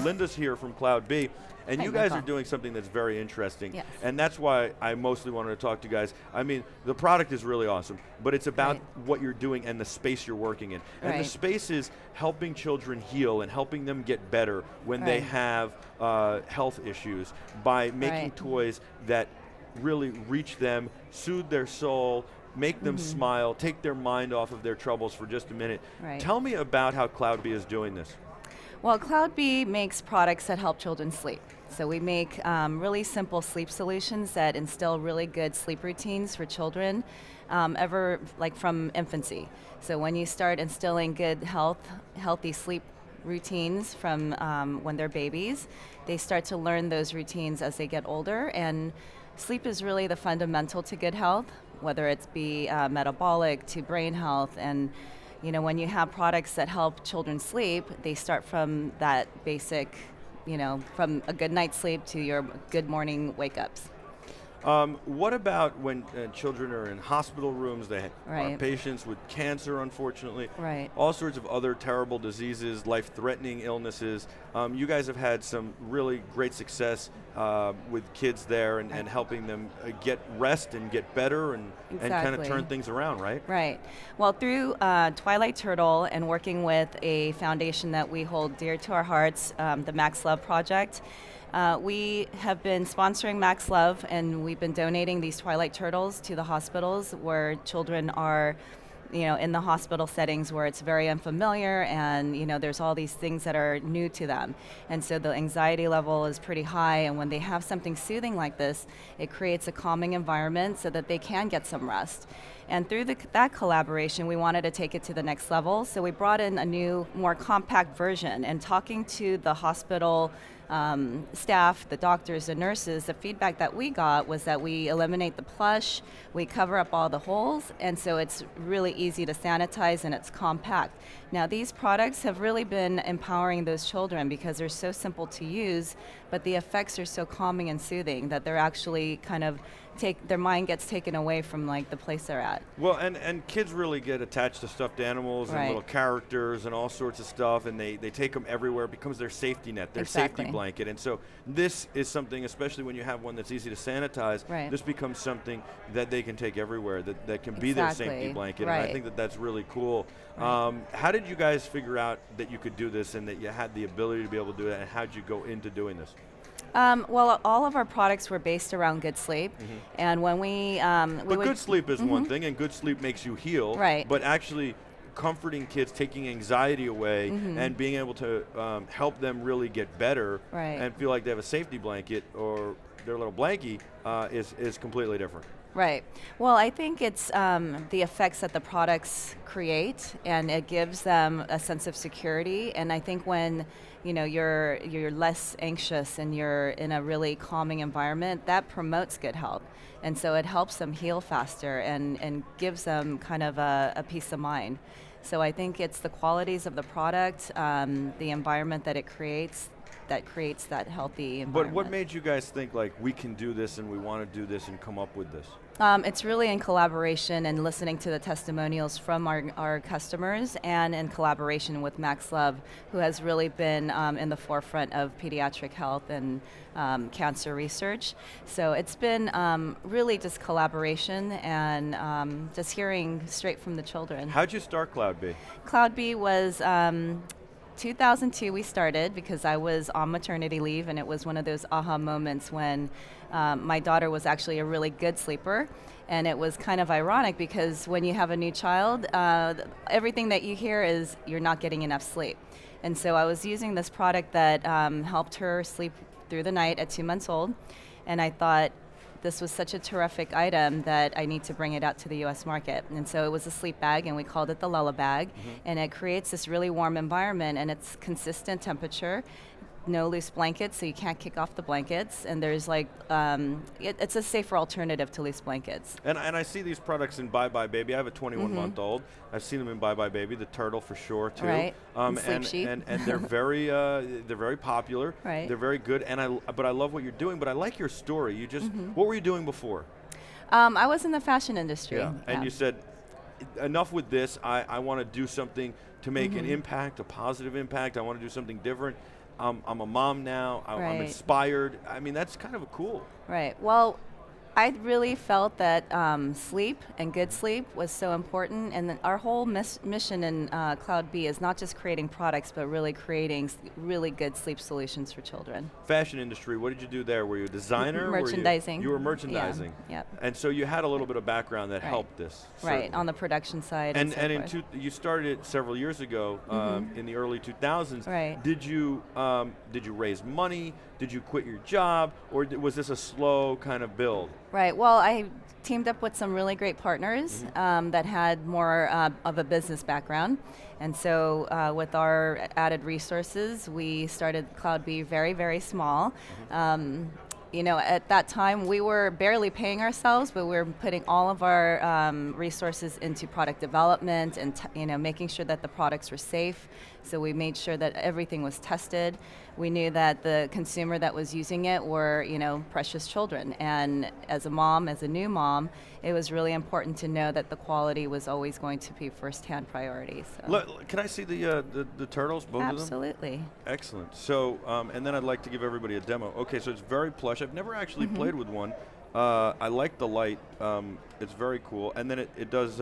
Linda's here from Cloud B, and Hi, you guys Michael. are doing something that's very interesting. Yes. And that's why I mostly wanted to talk to you guys. I mean, the product is really awesome, but it's about what you're doing and the space you're working in. And the space is helping children heal and helping them get better when they have health issues by making toys that really reach them, soothe their soul, make them smile, take their mind off of their troubles for just a minute. Tell me about how Cloud B is doing this. Well, Cloud B makes products that help children sleep. So we make really simple sleep solutions that instill really good sleep routines for children, like from infancy. So when you start instilling good healthy sleep routines from when they're babies, they start to learn those routines as they get older. And sleep is really the fundamental to good health, whether it's be metabolic to brain health. And when you have products that help children sleep, they start from that basic, from a good night's sleep to your good morning wake-ups. What about when children are in hospital rooms, they are patients with cancer, unfortunately, all sorts of other terrible diseases, life-threatening illnesses. You guys have had some really great success with kids there and helping them get rest and get better and kind of turn things around, right? Right. Well, through Twilight Turtle and working with a foundation that we hold dear to our hearts, the Max Love Project, we have been sponsoring Max Love, and we've been donating these Twilight Turtles to the hospitals where children are, in the hospital settings where it's very unfamiliar and, there's all these things that are new to them. And so the anxiety level is pretty high, and when they have something soothing like this, it creates a calming environment so that they can get some rest. And through that collaboration, we wanted to take it to the next level. So we brought in a new, more compact version, and talking to the hospital staff, the doctors and nurses, the feedback that we got was that we eliminate the plush, we cover up all the holes, and so it's really easy to sanitize and it's compact. Now these products have really been empowering those children because they're so simple to use, but the effects are so calming and soothing that they're actually kind of their mind gets taken away from like the place they're at. Well, and kids really get attached to stuffed animals and little characters and all sorts of stuff, and they take them everywhere. It becomes their safety net, their safety blanket. And so this is something, especially when you have one that's easy to sanitize, this becomes something that they can take everywhere, that can be their safety blanket. And I think that that's really cool. How did you guys figure out that you could do this and that you had the ability to be able to do that, and how did you go into doing this? Well, all of our products were based around good sleep, and when but good sleep is one thing, and good sleep makes you heal. Right. But actually, comforting kids, taking anxiety away, and being able to help them really get better and feel like they have a safety blanket or their little blankie is completely different. Right. Well, I think it's the effects that the products create, and it gives them a sense of security. And I think when you're less anxious and you're in a really calming environment, that promotes good health. And so it helps them heal faster and gives them kind of a peace of mind. So I think it's the qualities of the product, the environment that it creates, that healthy environment. But what made you guys think like we can do this and we want to do this and come up with this? It's really in collaboration and listening to the testimonials from our customers, and in collaboration with Max Love, who has really been in the forefront of pediatric health and cancer research. So it's been really just collaboration and just hearing straight from the children. How'd you start Cloud B? Cloud B was 2002 we started because I was on maternity leave, and it was one of those aha moments when my daughter was actually a really good sleeper. And it was kind of ironic because when you have a new child, everything that you hear is you're not getting enough sleep. And so I was using this product that helped her sleep through the night at 2 months old, and I thought this was such a terrific item that I need to bring it out to the U.S. market. And so it was a sleep bag, and we called it the Lulla Bag. And it creates this really warm environment, and it's consistent temperature, no loose blankets, so you can't kick off the blankets. And there's like, it's a safer alternative to loose blankets. And I see these products in Bye Bye Baby. I have a 21-month-old. I've seen them in Bye Bye Baby, the turtle for sure too. Right. And Sleep Sheet. and they're very popular. Right. They're very good. But I love what you're doing. But I like your story. You just what were you doing before? I was in the fashion industry. Yeah. And you said, enough with this. I want to do something to make an impact, a positive impact. I want to do something different. I'm a mom now, I'm inspired. I mean, that's kind of cool. Right. Well, I really felt that sleep and good sleep was so important, and then our whole mission in Cloud B is not just creating products, but really creating really good sleep solutions for children. Fashion industry, what did you do there? Were you a designer? Merchandising. You were merchandising. Yeah. Yep. And so you had a little bit of background that helped this. Certainly. Right, on the production side. And you started it several years ago, in the early 2000s. Right. Did you raise money? Did you quit your job, or was this a slow kind of build? Right. Well, I teamed up with some really great partners that had more of a business background. And so with our added resources, we started Cloud B very, very small. You know, at that time, we were barely paying ourselves, but we were putting all of our resources into product development and making sure that the products were safe. So we made sure that everything was tested. We knew that the consumer that was using it were, precious children. And as a mom, as a new mom, it was really important to know that the quality was always going to be first-hand priority. So. Can I see the turtles, both of them? Absolutely. Excellent. So, and then I'd like to give everybody a demo. Okay, so it's very plush. I've never actually played with one. I like the light. It's very cool. And then it does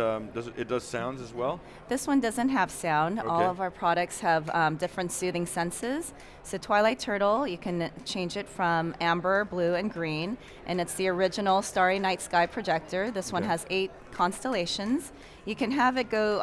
sounds as well? This one doesn't have sound. Okay. All of our products have different soothing senses. So Twilight Turtle, you can change it from amber, blue, and green. And it's the original Starry Night Sky projector. This one has 8 constellations. You can have it go,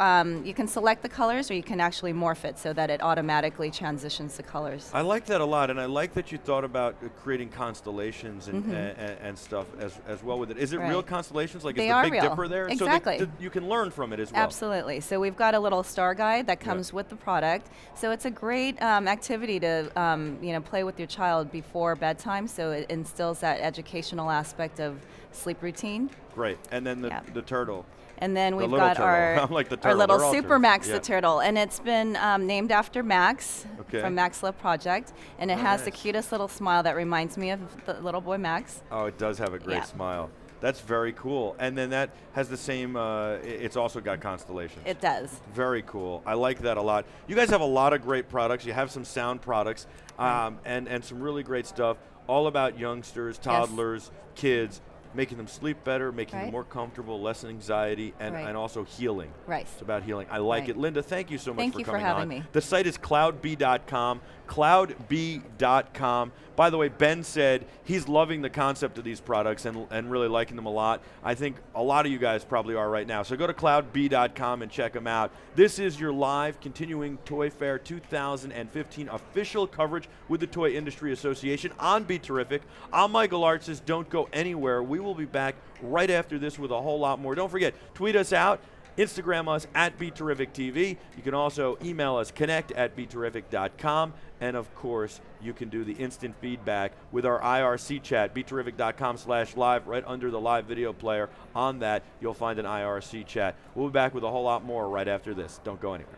you can select the colors, or you can actually morph it so that it automatically transitions the colors. I like that a lot, and I like that you thought about creating constellations and stuff as well with it. Is it real constellations? Like, They is the are Big real. Dipper there? Exactly. So you can learn from it as well. Absolutely. So we've got a little star guide that comes with the product. So it's a great activity to play with your child before bedtime. So it instills that educational aspect of sleep routine. Great. And then the turtle. And then we've got our little Super Max the turtle, and it's been named after Max from Max Love Project, and it has the cutest little smile that reminds me of the little boy Max. Oh, it does have a great smile. That's very cool. And then that has the same, it's also got constellations. It does. Very cool. I like that a lot. You guys have a lot of great products. You have some sound products and some really great stuff, all about youngsters, toddlers, kids, making them sleep better, making them more comfortable, less anxiety, and also healing. Right. It's about healing. I like it. Linda, thank you so much for coming on. Thank you for having me. The site is cloudb.com, cloudb.com. By the way, Ben said he's loving the concept of these products and really liking them a lot. I think a lot of you guys probably are right now. So go to cloudb.com and check them out. This is your live continuing Toy Fair 2015 official coverage with the Toy Industry Association on BeTerrific. I'm Michael Artsis. Don't go anywhere. We will be back right after this with a whole lot more. Don't forget, tweet us out. Instagram us at BeTerrificTV. You can also email us, connect@beterrific.com. And of course, you can do the instant feedback with our IRC chat, beterrific.com/live, right under the live video player. On that, you'll find an IRC chat. We'll be back with a whole lot more right after this. Don't go anywhere.